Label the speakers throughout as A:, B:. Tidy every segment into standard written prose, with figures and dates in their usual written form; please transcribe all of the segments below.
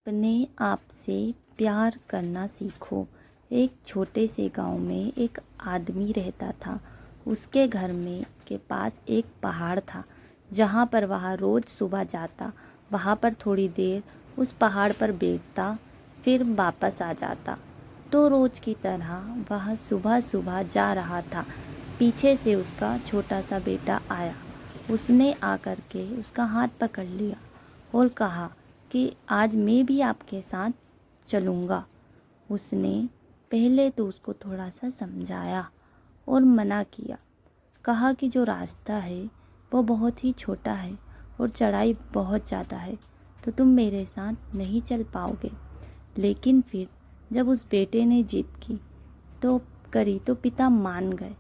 A: अपने आप से प्यार करना सीखो। एक छोटे से गांव में एक आदमी रहता था। उसके घर में के पास एक पहाड़ था, जहां पर वह रोज़ सुबह जाता, वहां पर थोड़ी देर उस पहाड़ पर बैठता, फिर वापस आ जाता। तो रोज़ की तरह वह सुबह सुबह जा रहा था। पीछे से उसका छोटा सा बेटा आया। उसने आकर के उसका हाथ पकड़ लिया और कहा कि आज मैं भी आपके साथ चलूँगा। उसने पहले तो उसको थोड़ा सा समझाया और मना किया। कहा कि जो रास्ता है वो बहुत ही छोटा है और चढ़ाई बहुत ज़्यादा है, तो तुम मेरे साथ नहीं चल पाओगे। लेकिन फिर जब उस बेटे ने जिद की तो पिता मान गए।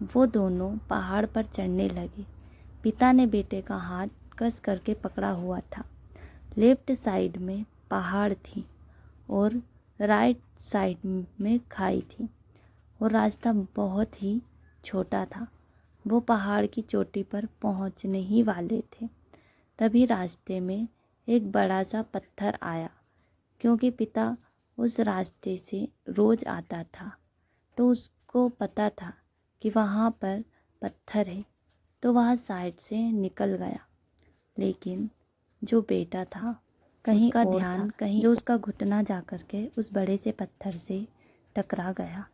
A: वो दोनों पहाड़ पर चढ़ने लगे। पिता ने बेटे का हाथ कस करके पकड़ा हुआ था। लेफ्ट साइड में पहाड़ थी और राइट साइड में खाई थी और रास्ता बहुत ही छोटा था। वो पहाड़ की चोटी पर पहुंचने ही वाले थे। तभी रास्ते में एक बड़ा सा पत्थर आया। क्योंकि पिता उस रास्ते से रोज़ आता था, तो उसको पता था कि वहाँ पर पत्थर है, तो वह साइड से निकल गया। लेकिन जो बेटा था कहीं उसका ध्यान कहीं जो उसका घुटना जा कर के उस बड़े से पत्थर से टकरा गया।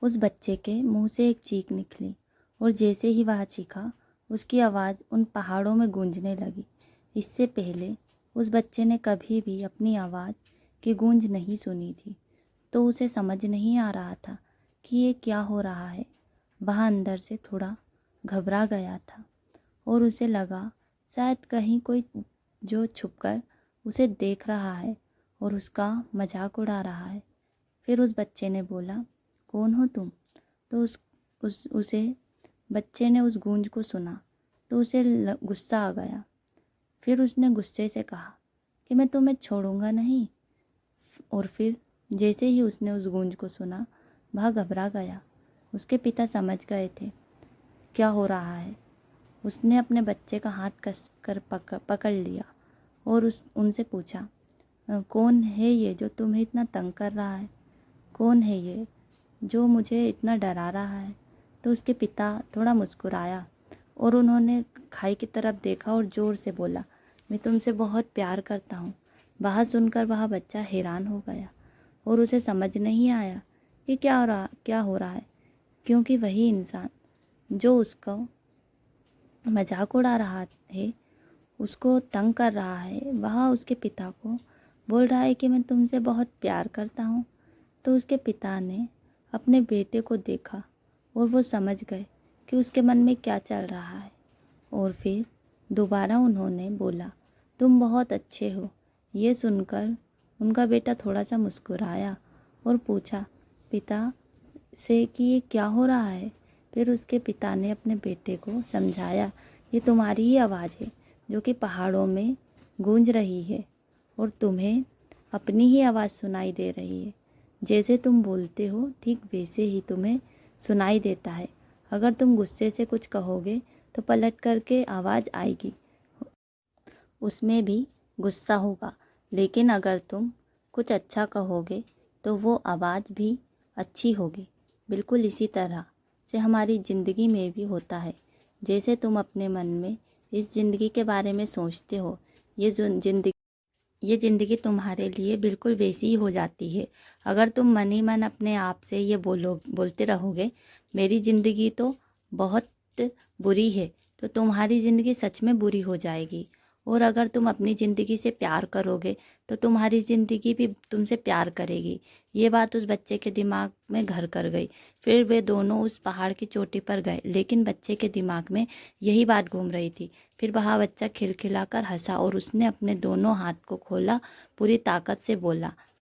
A: उस बच्चे के मुंह से एक चीख निकली और जैसे ही वह चीखा, उसकी आवाज़ उन पहाड़ों में गूंजने लगी। इससे पहले उस बच्चे ने कभी भी अपनी आवाज़ की गूंज नहीं सुनी थी, तो उसे समझ नहीं आ रहा था कि ये क्या हो रहा है। वह अंदर से थोड़ा घबरा गया था और उसे लगा शायद कहीं कोई जो छुपकर उसे देख रहा है और उसका मजाक उड़ा रहा है। फिर उस बच्चे ने बोला, कौन हो तुम? तो उसे बच्चे ने उस गूंज को सुना तो उसे गुस्सा आ गया। फिर उसने गुस्से से कहा कि मैं तुम्हें छोड़ूंगा नहीं। और फिर जैसे ही उसने उस गूंज को सुना, वह घबरा गया। उसके पिता समझ गए थे क्या हो रहा है। उसने अपने बच्चे का हाथ कस कर पकड़ लिया और उनसे पूछा, कौन है ये जो तुम्हें इतना तंग कर रहा है? कौन है ये जो मुझे इतना डरा रहा है? तो उसके पिता थोड़ा मुस्कुराया और उन्होंने खाई की तरफ देखा और ज़ोर से बोला, मैं तुमसे बहुत प्यार करता हूँ। वह सुनकर वह बच्चा हैरान हो गया और उसे समझ नहीं आया कि क्या हो रहा है, क्योंकि वही इंसान जो उसको मजाक उड़ा रहा है, उसको तंग कर रहा है, वह उसके पिता को बोल रहा है कि मैं तुमसे बहुत प्यार करता हूँ। तो उसके पिता ने अपने बेटे को देखा और वो समझ गए कि उसके मन में क्या चल रहा है। और फिर दोबारा उन्होंने बोला, तुम बहुत अच्छे हो। ये सुनकर उनका बेटा थोड़ा सा मुस्कुराया और पूछा पिता से कि ये क्या हो रहा है। फिर उसके पिता ने अपने बेटे को समझाया, ये तुम्हारी ही आवाज़ है जो कि पहाड़ों में गूंज रही है और तुम्हें अपनी ही आवाज़ सुनाई दे रही है। जैसे तुम बोलते हो ठीक वैसे ही तुम्हें सुनाई देता है। अगर तुम गुस्से से कुछ कहोगे तो पलट करके आवाज़ आएगी, उसमें भी गुस्सा होगा। लेकिन अगर तुम कुछ अच्छा कहोगे तो वो आवाज़ भी अच्छी होगी। बिल्कुल इसी तरह से हमारी ज़िंदगी में भी होता है। जैसे तुम अपने मन में इस ज़िंदगी के बारे में सोचते हो, ये ज़िंदगी तुम्हारे लिए बिल्कुल वैसी ही हो जाती है। अगर तुम मन ही मन अपने आप से ये बोलते रहोगे, मेरी ज़िंदगी तो बहुत बुरी है, तो तुम्हारी ज़िंदगी सच में बुरी हो जाएगी। और अगर तुम अपनी ज़िंदगी से प्यार करोगे तो तुम्हारी ज़िंदगी भी तुमसे प्यार करेगी। ये बात उस बच्चे के दिमाग में घर कर गई। फिर वे दोनों उस पहाड़ की चोटी पर गए, लेकिन बच्चे के दिमाग में यही बात घूम रही थी। फिर वह बच्चा खिलखिलाकर हंसा और उसने अपने दोनों हाथ को खोला, पूरी ताकत से बोला,